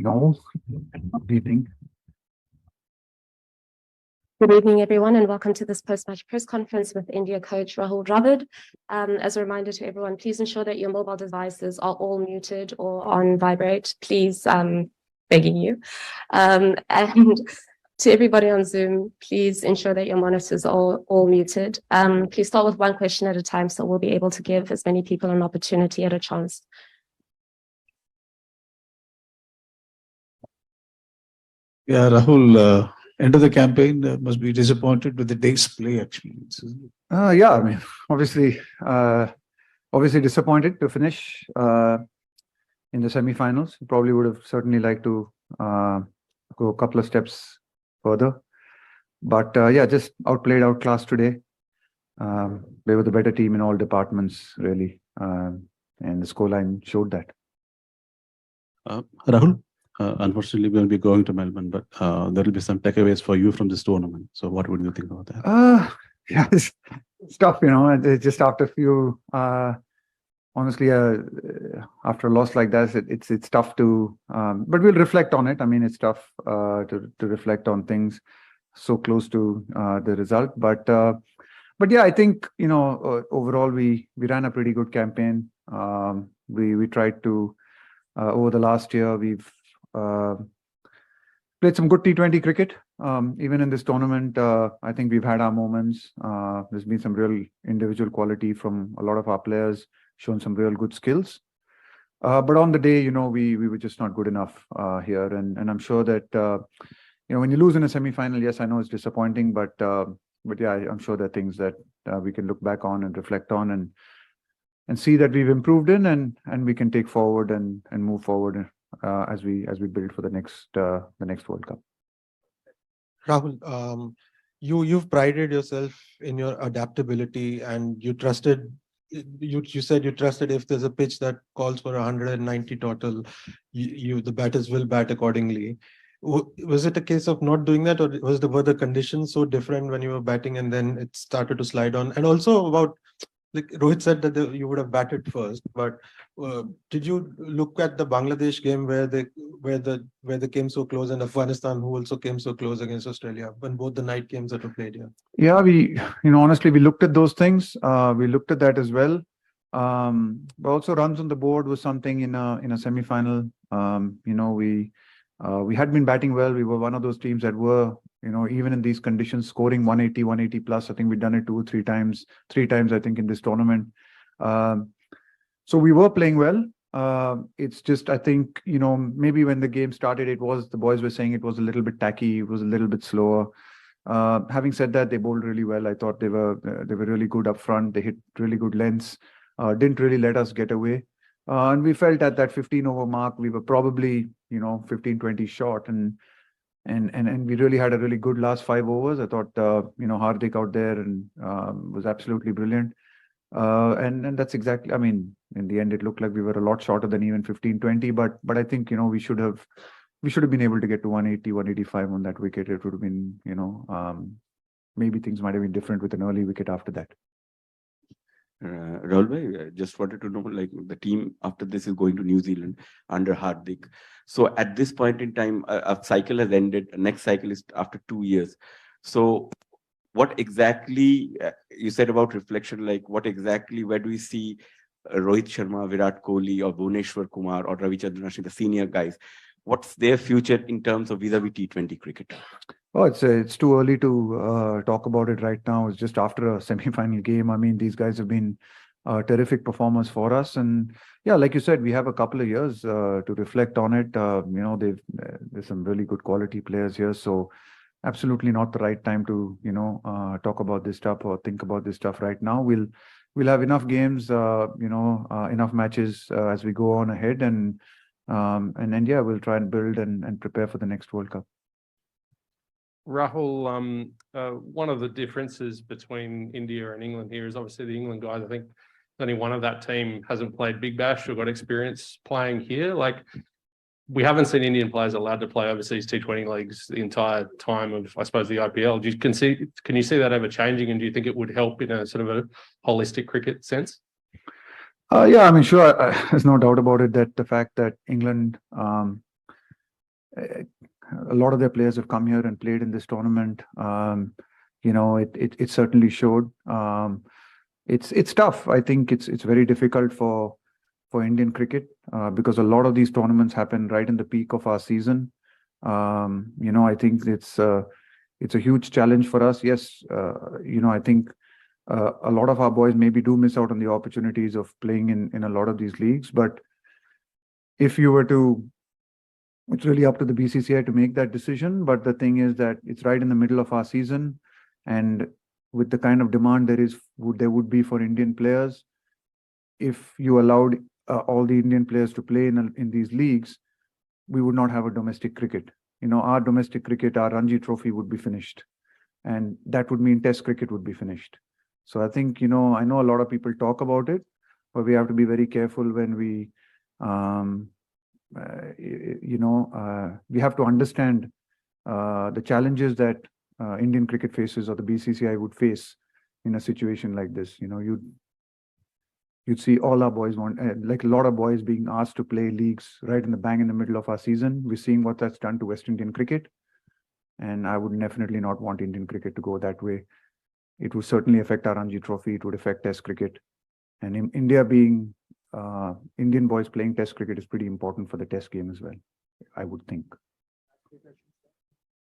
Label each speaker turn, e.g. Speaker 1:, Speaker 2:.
Speaker 1: All. Good evening.
Speaker 2: Good evening, everyone, and welcome to this post-match press conference with India coach Rahul Dravid. As a reminder to everyone, please ensure that your mobile devices are all muted or on vibrate, please, begging you. And to everybody on Zoom, please ensure that your monitors are all muted. Please start with one question at a time so we'll be able to give as many people an opportunity at a chance.
Speaker 3: Yeah, Rahul, end of the campaign must be disappointed with the day's play, actually.
Speaker 1: Yeah, I mean, obviously disappointed to finish in the semi-finals. Probably would have certainly liked to go a couple of steps further. But yeah, just outclassed today. They were the better team in all departments, really. And the scoreline showed that.
Speaker 4: Rahul, unfortunately, we will be going to Melbourne, but there will be some takeaways for you from this tournament. So what would you think about that?
Speaker 1: Yeah, it's tough, just after a few, honestly, after a loss like that, it's tough to, but we'll reflect on it. I mean, it's tough to reflect on things so close to the result. But yeah, I think, overall, we ran a pretty good campaign. We tried to, over the last year, we've played some good T20 cricket. Even in this tournament, I think we've had our moments. There's been some real individual quality from a lot of our players, shown some real good skills. But on the day, we were just not good enough here. And I'm sure that, when you lose in a semi-final, yes, I know it's disappointing, but yeah, I'm sure there are things that we can look back on and reflect on and see that we've improved in and we can take forward and move forward as we build for the next World Cup.
Speaker 5: Rahul, you've prided yourself in your adaptability, and you trusted. You said you trusted if there's a pitch that calls for 190 total, the batters will bat accordingly. Was it a case of not doing that, or were the conditions so different when you were batting and then it started to slide on? And also about, like Rohit said that you would have batted first, but did you look at the Bangladesh game where they came so close, and Afghanistan, who also came so close against Australia, when both the night games that were played here? Yeah,
Speaker 1: honestly, we looked at those things. We looked at that as well. But also runs on the board was something in a semi-final. We had been batting well. We were one of those teams that were, even in these conditions, scoring 180 plus. I think we'd done it 2 or 3 times, I think, in this tournament. So we were playing well. It's just, I think, maybe when the game started, the boys were saying it was a little bit tacky. It was a little bit slower. Having said that, they bowled really well. I thought they were really good up front. They hit really good lengths. Didn't really let us get away. And we felt at that 15 over mark, we were probably, 15-20 short. And we really had a really good last 5 overs. I thought, Hardik out there and was absolutely brilliant. And that's exactly, I mean, in the end, it looked like we were a lot shorter than even 15-20. But I think, we should have been able to get to 180, 185 on that wicket. It would have been, maybe things might have been different with an early wicket after that.
Speaker 4: Rahul, I just wanted to know, like, the team after this is going to New Zealand under Hardik. So at this point in time, a cycle has ended. The next cycle is after 2 years. So what exactly, you said about reflection, like what exactly, where do we see Rohit Sharma, Virat Kohli, or Bhuvneshwar Kumar, or Ravichandran Ashwin, the senior guys? What's their future in terms of vis-a-vis T20 cricket?
Speaker 1: Oh, it's too early to talk about it right now. It's just after a semi-final game. I mean, these guys have been terrific performers for us, and yeah, like you said, we have a couple of years to reflect on it. There's some really good quality players here, so absolutely not the right time to talk about this stuff or think about this stuff right now. We'll have enough games, enough matches as we go on ahead, and yeah, we'll try and build and prepare for the next World Cup.
Speaker 6: Rahul, one of the differences between India and England here is obviously the England guys. I think only one of that team hasn't played Big Bash or got experience playing here. Like, we haven't seen Indian players allowed to play overseas T20 leagues the entire time of, I suppose, the IPL. Can you see that ever changing, and do you think it would help in a sort of a holistic cricket sense?
Speaker 1: Yeah, I mean, sure. There's no doubt about it that the fact that England a lot of their players have come here and played in this tournament. It certainly showed. It's tough. I think it's very difficult for Indian cricket because a lot of these tournaments happen right in the peak of our season. I think it's a huge challenge for us. Yes, I think a lot of our boys maybe do miss out on the opportunities of playing in a lot of these leagues. But if you were to, it's really up to the BCCI to make that decision. But the thing is that it's right in the middle of our season, and with the kind of demand there would be for Indian players, if you allowed all the Indian players to play in these leagues, we would not have a domestic cricket. Our domestic cricket, our Ranji Trophy would be finished, and that would mean Test cricket would be finished. So I think, I know a lot of people talk about it, but we have to be very careful when we have to understand the challenges that Indian cricket faces or the BCCI would face in a situation like this. You'd see all our boys like a lot of boys being asked to play leagues right in the middle of our season. We're seeing what that's done to West Indian cricket. And I would definitely not want Indian cricket to go that way. It would certainly affect our Ranji Trophy. It would affect Test cricket. And in India being Indian boys playing Test cricket is pretty important for the Test game as well, I would think.